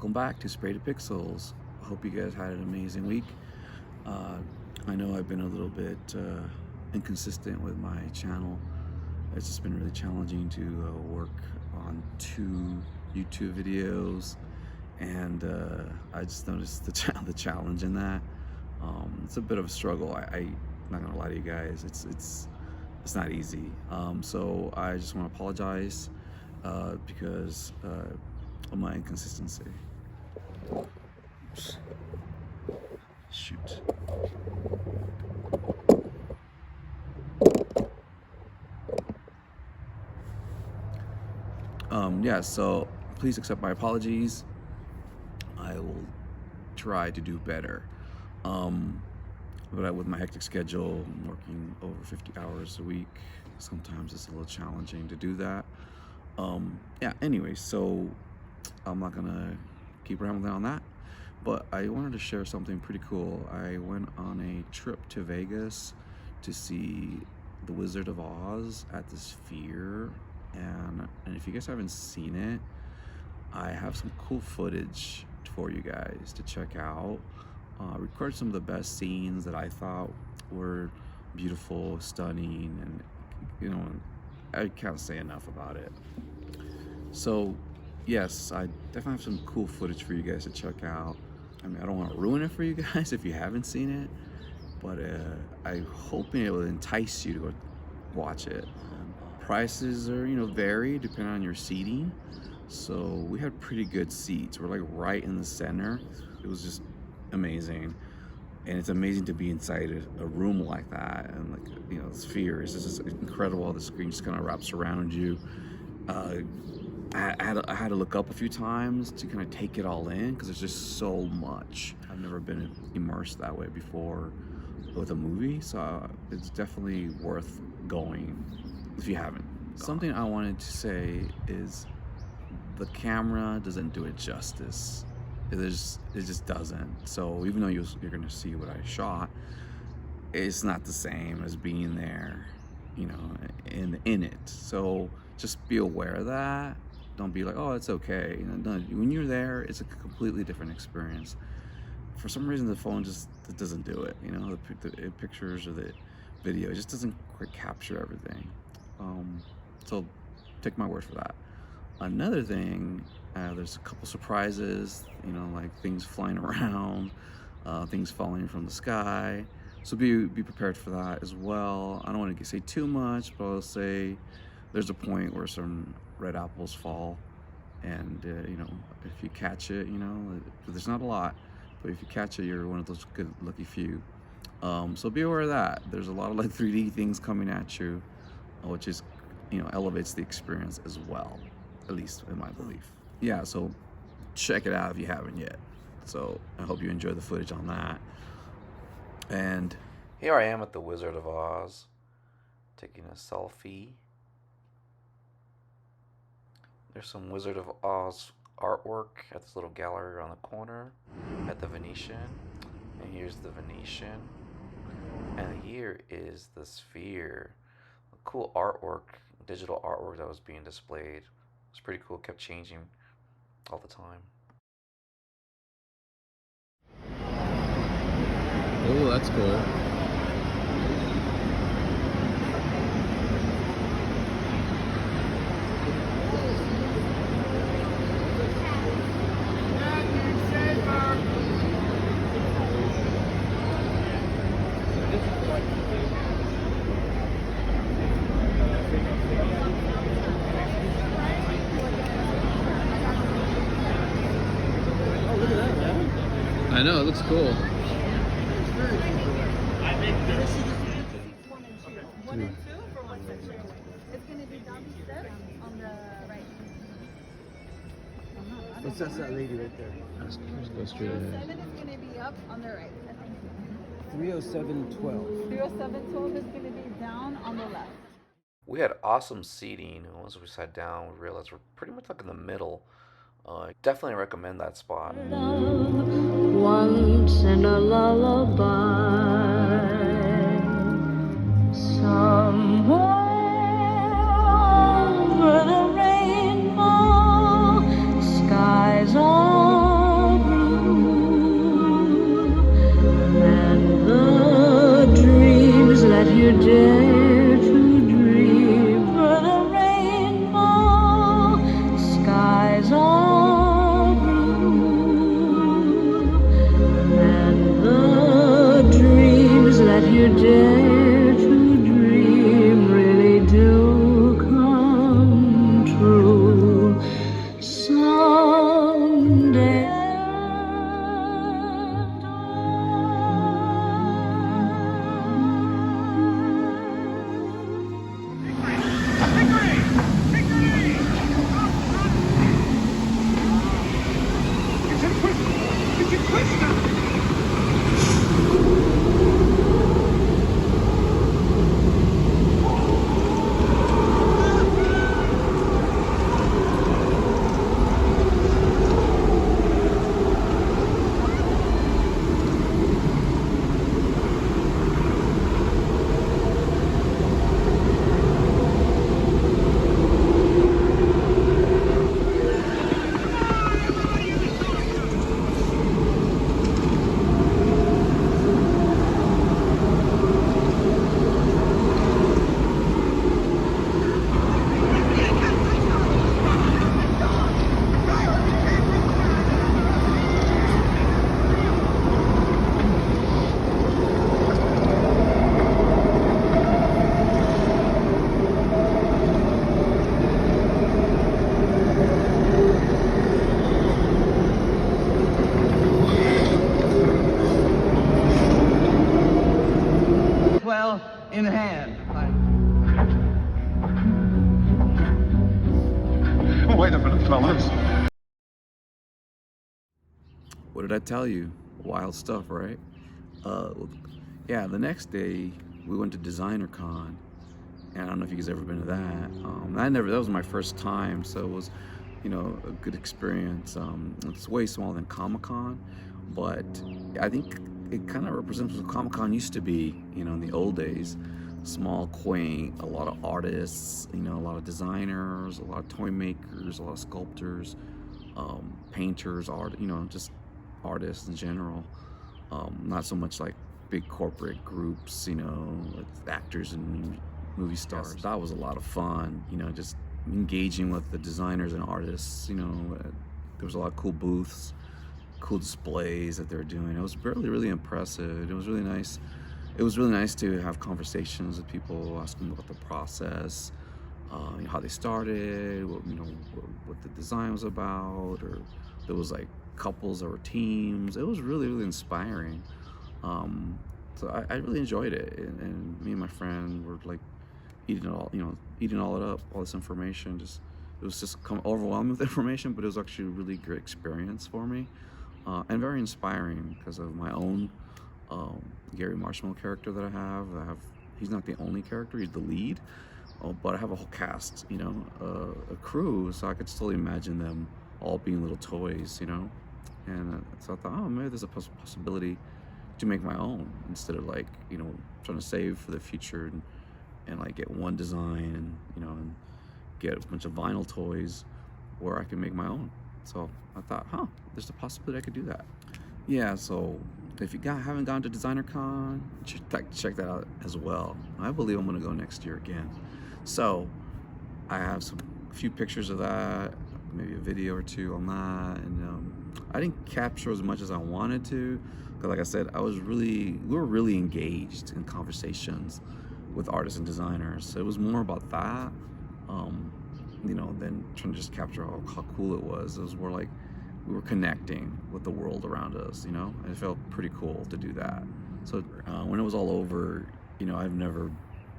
Welcome back to Spray to Pixels. I hope you guys had an amazing week. I know I've been a little bit inconsistent with my channel. It's just been really challenging to work on 2 YouTube videos, and I just noticed the challenge in that. It's a bit of a struggle. I'm not gonna lie to you guys. It's not easy. So I just want to apologize because of my inconsistency. Oops. Shoot. Yeah, so please accept my apologies. I will try to do better. But with my hectic schedule, I'm working over 50 hours a week. Sometimes it's a little challenging to do that. Yeah, anyway, so I'm not gonna keep rambling on that, but I wanted to share something pretty cool. I went on a trip to Vegas to see The Wizard of Oz at the Sphere, and if you guys haven't seen it, I have some cool footage for you guys to check out. Recorded some of the best scenes that I thought were beautiful, stunning, and you know, I can't say enough about it. So yes, I definitely have some cool footage for you guys to check out. I mean, I don't want to ruin it for you guys if you haven't seen it, but I hope it will entice you to go watch it. Prices are, vary depending on your seating. So we had pretty good seats. We're like right in the center. It was just amazing. And it's amazing to be inside a room like that, and the sphere is just incredible. The screen just kind of wraps around you. I had to look up a few times to kind of take it all in because there's just so much. I've never been immersed that way before with a movie, so it's definitely worth going if you haven't gone. Something I wanted to say is the camera doesn't do it justice. It just doesn't. So even though you're gonna see what I shot, it's not the same as being there, in it. So just be aware of that. Don't be like, oh, it's okay. When you're there, it's a completely different experience. For some reason, the phone it doesn't do it. The pictures or the video, it just doesn't quite capture everything. So take my word for that. Another thing, there's a couple surprises, like things flying around, things falling from the sky. So be prepared for that as well. I don't want to say too much, but I'll say there's a point where some red apples fall, and if you catch it, there's not a lot, but if you catch it, you're one of those good lucky few. So be aware of that. There's a lot of 3D things coming at you, which is elevates the experience as well, at least in my belief. Yeah, so check it out if you haven't yet. So I hope you enjoy the footage on that. And here I am at the Wizard of Oz, taking a selfie. There's some Wizard of Oz artwork at this little gallery around the corner at the Venetian. And here's the Venetian. And here is the Sphere. A cool artwork, digital artwork that was being displayed. It's pretty cool, kept changing all the time. Oh, that's cool. I know, it looks cool. One and two for one section. It's going to be down the steps on the right. What's that lady right there? Let's go straight ahead. 7 is going to be up on the right. 30712. 30712 is going to be down on the left. We had awesome seating. Once we sat down, we realized we're pretty much in the middle. Definitely recommend that spot. Once in a lullaby, somewhere over the rainbow, skies are Maxwell in hand. Wait a minute, fellas. What did I tell you? Wild stuff, right? Uh, yeah, the next day we went to Designer Con, and I don't know if you guys ever been to that. That was my first time, so it was, a good experience. It's way smaller than Comic Con, but I think it kind of represents what Comic Con used to be, in the old days. Small, quaint, a lot of artists, a lot of designers, a lot of toy makers, a lot of sculptors, painters, just artists in general. Not so much like big corporate groups, with actors and movie stars. Yes, that was a lot of fun, just engaging with the designers and artists. There was a lot of cool booths, cool displays that they were doing. It was really, really impressive. It was really nice. It was really nice to have conversations with people, asking about the process, how they started, what the design was about, or there was like couples or teams. It was really, really inspiring. So I really enjoyed it, and me and my friend were like eating it up, all this information. It was just overwhelming with information, but it was actually a really great experience for me, and very inspiring because of my own Gary Marshmallow character that I have. He's not the only character; he's the lead. But I have a whole cast, a crew, so I could still imagine them all being little toys, And so I thought, oh, maybe there's a possibility to make my own instead of like, trying to save for the future and like get one design and get a bunch of vinyl toys where I can make my own. So I thought, there's a possibility I could do that. Yeah, so if you haven't gone to Designer Con, check that out as well. I believe I'm gonna go next year again. So I have a few pictures of that, maybe a video or two on that, and I didn't capture as much as I wanted to, because like I said, we were really engaged in conversations with artists and designers. So it was more about that, than trying to just capture how cool it was. It was more like we were connecting with the world around us, and it felt pretty cool to do that. So when it was all over, I've never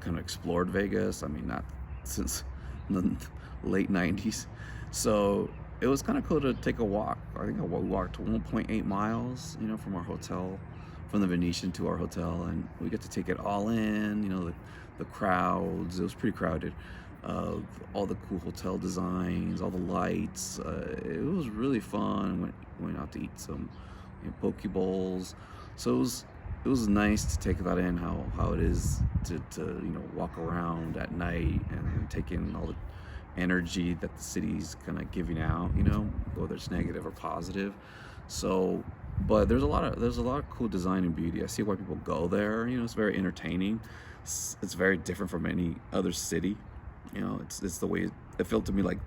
kind of explored Vegas. I mean, not since the late 90s. So it was kind of cool to take a walk. I think we walked 1.8 miles, from our hotel, from the Venetian to our hotel, and we get to take it all in, the crowds. It was pretty crowded. All the cool hotel designs, all the lights. It was really fun. Went out to eat some poke bowls. So it was nice to take that in, how it is to walk around at night and take in all the energy that the city's kind of giving out, whether it's negative or positive. So, but there's a lot of cool design and beauty. I see why people go there. It's very entertaining. It's very different from any other city. It's the way it felt to me, like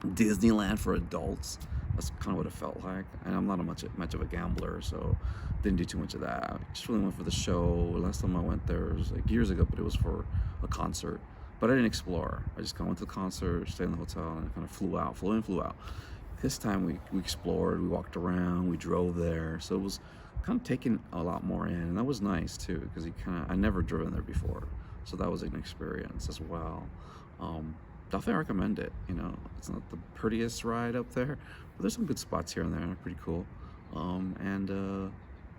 Disneyland for adults. That's kind of what it felt like. And I'm not much of a gambler, so didn't do too much of that. I just really went for the show. Last time I went there was like years ago, but it was for a concert. But I didn't explore. I just kind of went to the concert, stayed in the hotel, and kind of flew in, flew out. This time we explored, we walked around, we drove there. So it was kind of taking a lot more in, and that was nice too, because I never driven there before. So that was an experience as well. Definitely recommend it. It's not the prettiest ride up there, but there's some good spots here and there. They're pretty cool.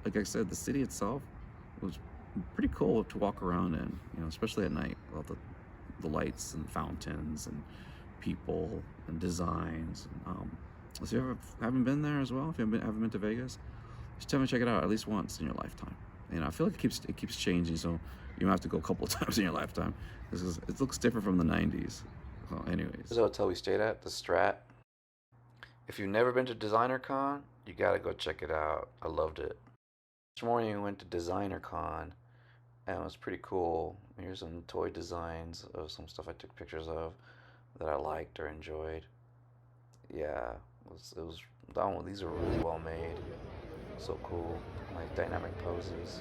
Like I said, the city itself was pretty cool to walk around in. Especially at night, all the lights and fountains and people and designs. So if you haven't been there as well, if you haven't been to Vegas, just definitely check it out at least once in your lifetime. I feel like it keeps changing, so you might have to go a couple of times in your lifetime. It looks different from the 90s. So anyways. This is the hotel we stayed at, the Strat. If you've never been to Designer Con, you gotta go check it out. I loved it. This morning we went to Designer Con, and it was pretty cool. Here's some toy designs of some stuff I took pictures of that I liked or enjoyed. Yeah, it was that one. These are really well made. So cool. Like dynamic poses.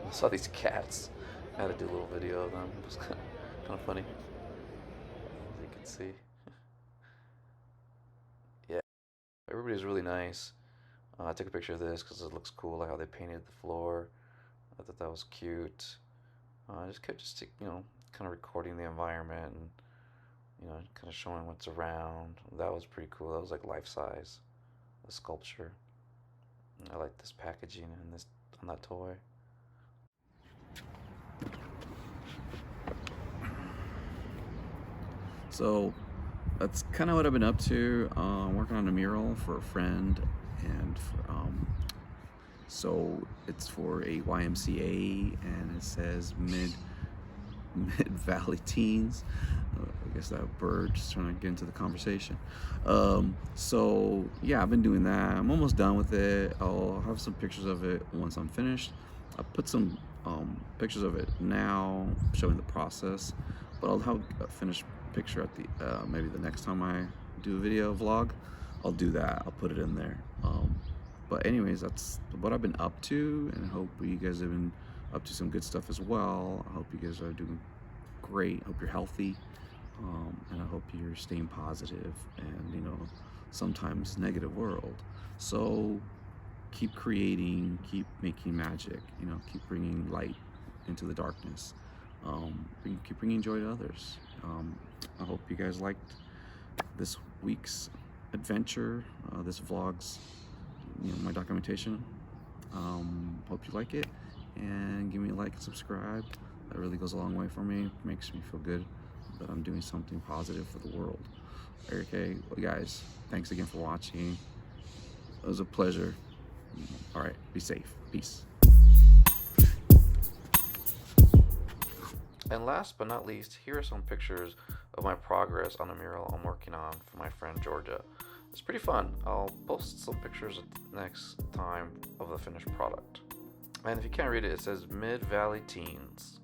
I saw these cats. I had to do a little video of them. It was kind of funny, as you can see. Yeah, everybody's really nice. I took a picture of this because it looks cool, like how they painted the floor. I thought that was cute. I just kept kind of recording the environment and kind of showing what's around. That was pretty cool. That was like life size, the sculpture. I like this packaging and this on that toy. So that's kind of what I've been up to. I'm working on a mural for a friend, and so it's for a YMCA, and it says Mid Valley Teens. I guess that bird just trying to get into the conversation. So yeah, I've been doing that. I'm almost done with it. I'll have some pictures of it once I'm finished. I put some pictures of it now, showing the process, but I'll have a finished picture at the maybe the next time I do a video vlog. I'll do that. I'll put it in there. But anyways, that's what I've been up to, and I hope you guys have been up to some good stuff as well. I hope you guys are doing great. I hope you're healthy, and I hope you're staying positive and sometimes negative world. So keep creating, keep making magic, keep bringing light into the darkness, keep bringing joy to others. I hope you guys liked this week's adventure, this vlog's, my documentation. Hope you like it, and give me a like and subscribe. That really goes a long way for me. Makes me feel good that I'm doing something positive for the world. Okay, well, guys, thanks again for watching. It was a pleasure. All right, be safe. Peace. And last but not least, here are some pictures of my progress on a mural I'm working on for my friend Georgia. It's pretty fun. I'll post some pictures next time of the finished product. And if you can't read it, it says Mid Valley Teens.